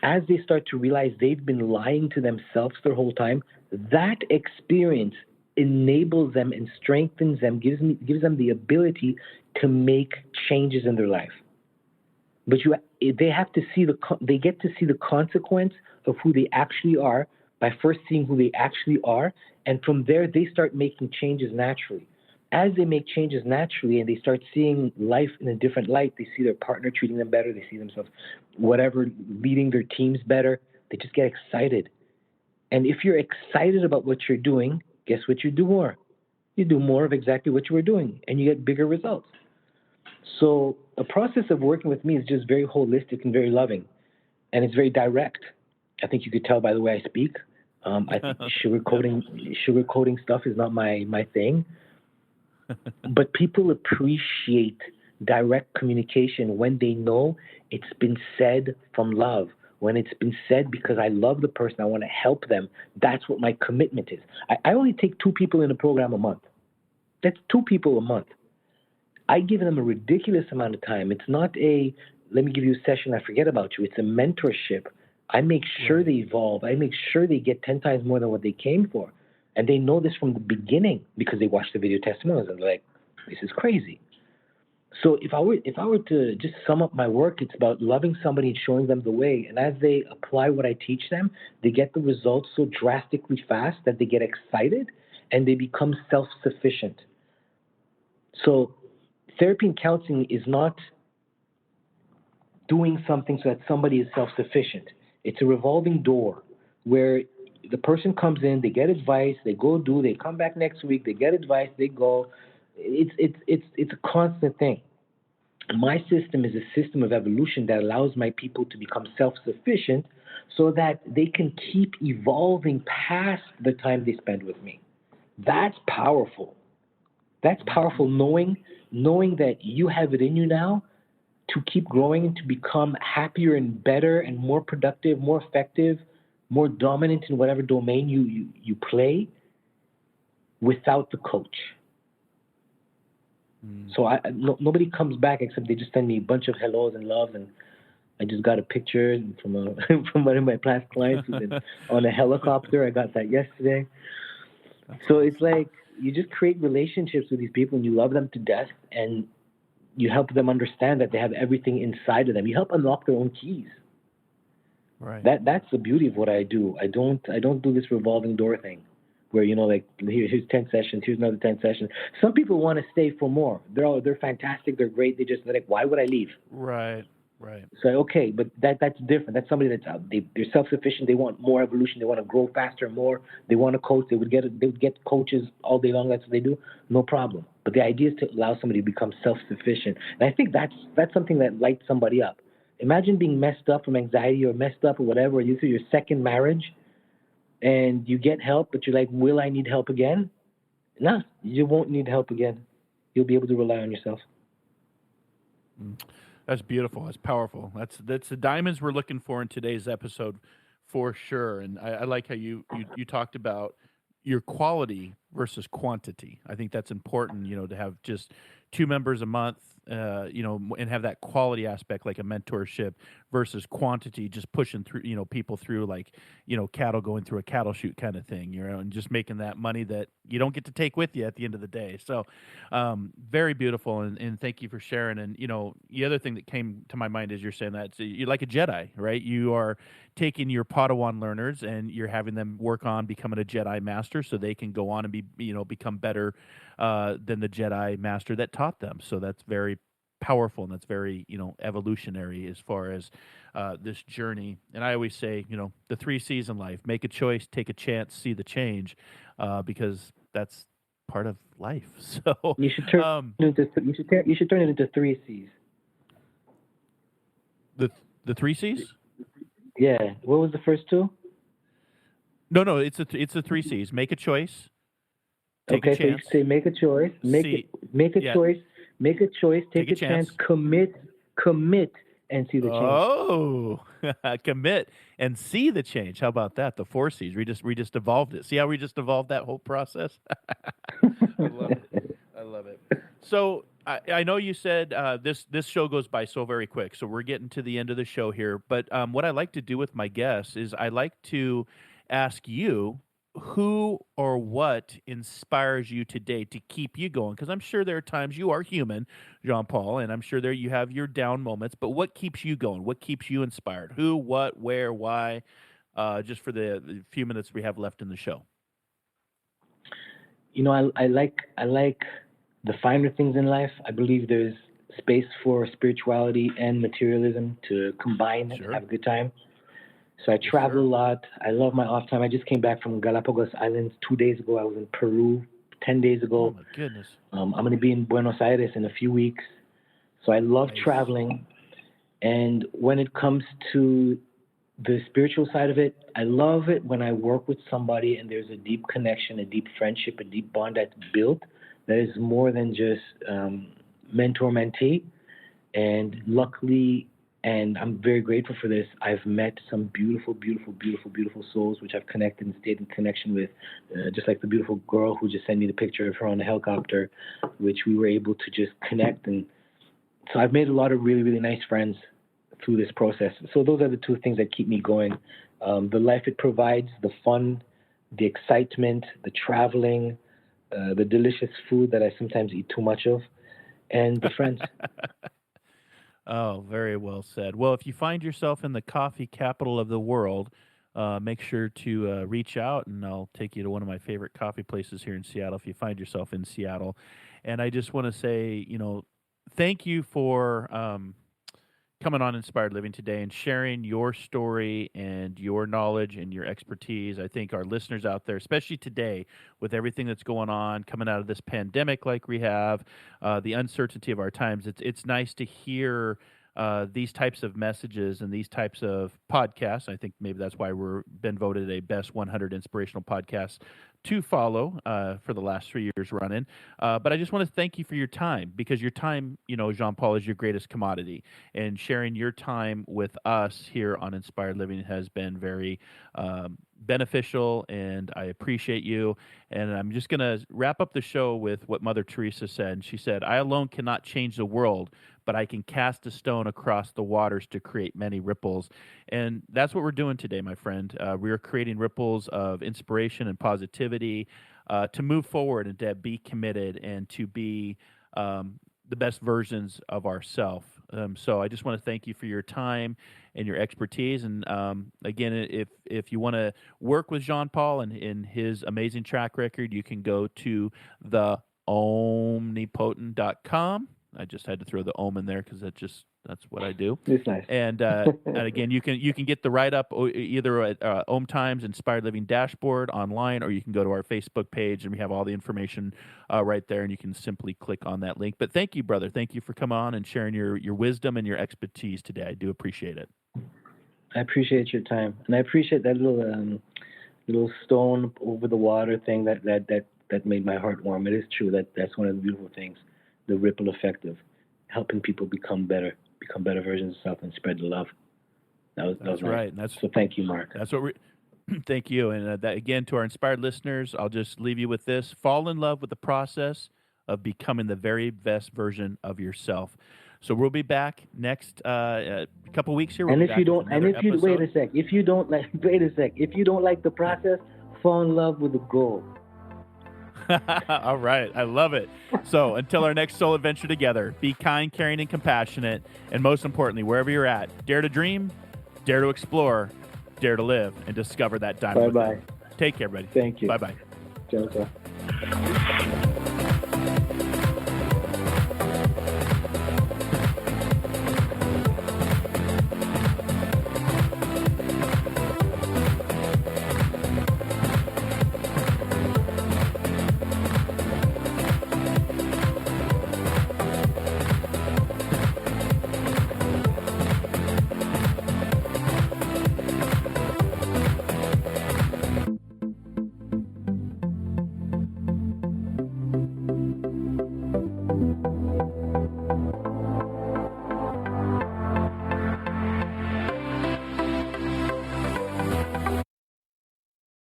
as they start to realize they've been lying to themselves their whole time, that experience enables them and strengthens them, gives them the ability to make changes in their life. But they have to see they get to see the consequence of who they actually are by first seeing who they actually are, and from there they start making changes naturally. As they make changes naturally and they start seeing life in a different light, they see their partner treating them better, they see themselves, leading their teams better, they just get excited. And if you're excited about what you're doing, guess what you do more? You do more of exactly what you were doing, and you get bigger results. So the process of working with me is just very holistic and very loving, and it's very direct. I think you could tell by the way I speak. I think sugarcoating stuff is not my thing. But people appreciate direct communication when they know it's been said from love, when it's been said because I love the person, I want to help them. That's what my commitment is. I only take 2 people in a program a month. That's 2 people a month. I give them a ridiculous amount of time. It's not let me give you a session, I forget about you. It's a mentorship. I make sure they evolve. I make sure they get 10 times more than what they came for. And they know this from the beginning because they watch the video testimonials and they're like, this is crazy. So if I were to just sum up my work, it's about loving somebody and showing them the way. And as they apply what I teach them, they get the results so drastically fast that they get excited and they become self-sufficient. So therapy and counseling is not doing something so that somebody is self-sufficient. It's a revolving door where the person comes in, they get advice, they come back next week, they get advice, they go. It's a constant thing. My system is a system of evolution that allows my people to become self-sufficient so that they can keep evolving past the time they spend with me. That's powerful. That's powerful, knowing that you have it in you now to keep growing and to become happier and better and more productive, more effective, more dominant in whatever domain you play without the coach. So nobody comes back except they just send me a bunch of hellos and loves, and I just got a picture from from one of my past clients who's been on a helicopter. I got that yesterday. So it's like you just create relationships with these people and you love them to death, and you help them understand that they have everything inside of them. You help unlock their own keys. Right. That's the beauty of what I do. I don't do this revolving door thing where, like, here's 10 sessions, here's another 10 sessions. Some people want to stay for more. They're fantastic, they're great. They're like, why would I leave? Right. So, okay, but that's different. That's somebody that's out. They're self-sufficient. They want more evolution. They want to grow faster and more. They want a coach. They would get coaches all day long. That's what they do. No problem. But the idea is to allow somebody to become self-sufficient. And I think that's something that lights somebody up. Imagine being messed up from anxiety or messed up or whatever, or you through your second marriage, and you get help, but you're like, will I need help again? Nah, you won't need help again. You'll be able to rely on yourself. That's beautiful. That's powerful. That's the diamonds we're looking for in today's episode, for sure. And I like how you talked about your quality versus quantity. I think that's important. To have just 2 members a month, and have that quality aspect like a mentorship versus quantity, just pushing through, people through like, cattle going through a cattle chute kind of thing, and just making that money that you don't get to take with you at the end of the day. So, very beautiful. And thank you for sharing. And, the other thing that came to my mind is you're saying that you're like a Jedi, right? You are taking your Padawan learners and you're having them work on becoming a Jedi master so they can go on and become better than the Jedi master that taught them. So that's very powerful, and that's very, evolutionary as far as this journey. And I always say, the 3 C's in life: make a choice, take a chance, see the change, because that's part of life. So you should turn you should turn it into 3 C's. The 3 C's? Yeah. What was the first 2? No, it's the 3 C's. Make a choice. Take a chance. So you say make a choice, make a choice, take a chance, commit, and see the change. Oh, commit and see the change. How about that? The 4 C's. We just evolved it. See how we just evolved that whole process? I love it. So I know you said this show goes by so very quick, so we're getting to the end of the show here. But what I like to do with my guests is I like to ask you, who or what inspires you today to keep you going? Because I'm sure there are times, you are human, Jean-Paul, and I'm sure you have your down moments, but what keeps you going? What keeps you inspired? Who, what, where, why? Just for the few minutes we have left in the show. I like the finer things in life. I believe there's space for spirituality and materialism to combine and have a good time. So I travel a lot. I love my off time. I just came back from Galapagos Islands 2 days ago. I was in Peru 10 days ago. Oh, my goodness. I'm going to be in Buenos Aires in a few weeks. So I love traveling. And when it comes to the spiritual side of it, I love it when I work with somebody and there's a deep connection, a deep friendship, a deep bond that's built that is more than just mentor-mentee. And luckily, and I'm very grateful for this, I've met some beautiful, beautiful, beautiful, beautiful souls, which I've connected and stayed in connection with, just like the beautiful girl who just sent me the picture of her on the helicopter, which we were able to just connect. And so I've made a lot of really, really nice friends through this process. So those are the 2 things that keep me going. The life it provides, the fun, the excitement, the traveling, the delicious food that I sometimes eat too much of, and the friends. Oh, very well said. Well, if you find yourself in the coffee capital of the world, make sure to reach out, and I'll take you to one of my favorite coffee places here in Seattle if you find yourself in Seattle. And I just want to say, thank you for coming on Inspired Living today and sharing your story and your knowledge and your expertise. I think our listeners out there, especially today with everything that's going on, coming out of this pandemic like we have, the uncertainty of our times, it's nice to hear these types of messages and these types of podcasts. I think maybe that's why we're been voted a best 100 inspirational podcasts to follow for the last 3 years running. But I just want to thank you for your time, because your time, Jean-Paul, is your greatest commodity. And sharing your time with us here on Inspired Living has been very beneficial, and I appreciate you. And I'm just going to wrap up the show with what Mother Teresa said. She said, "I alone cannot change the world, but I can cast a stone across the waters to create many ripples." And that's what we're doing today, my friend. We are creating ripples of inspiration and positivity to move forward and to be committed and to be the best versions of ourselves. So I just want to thank you for your time and your expertise. And again, if you want to work with Jean-Paul and in his amazing track record, you can go to the omnipotent.com. I just had to throw the Om in there because that's what I do. It's nice. And again, you can get the write up either at OMTimes Inspired Living Dashboard online, or you can go to our Facebook page, and we have all the information right there, and you can simply click on that link. But thank you, brother. Thank you for coming on and sharing your wisdom and your expertise today. I do appreciate it. I appreciate your time, and I appreciate that little stone over the water thing that made my heart warm. It is true that's one of the beautiful things, the ripple effect of helping people become better versions of self and spread the love. That was right. Nice. So thank you, Mark. That's what we. Thank you, and that again to our inspired listeners. I'll just leave you with this: fall in love with the process of becoming the very best version of yourself. So we'll be back next couple weeks here. If you don't like the process, fall in love with the goal. All right. I love it. So until our next soul adventure together, be kind, caring, and compassionate. And most importantly, wherever you're at, dare to dream, dare to explore, dare to live, and discover that diamond. Bye-bye. Take care, everybody. Thank you. Bye-bye. Ciao, ciao.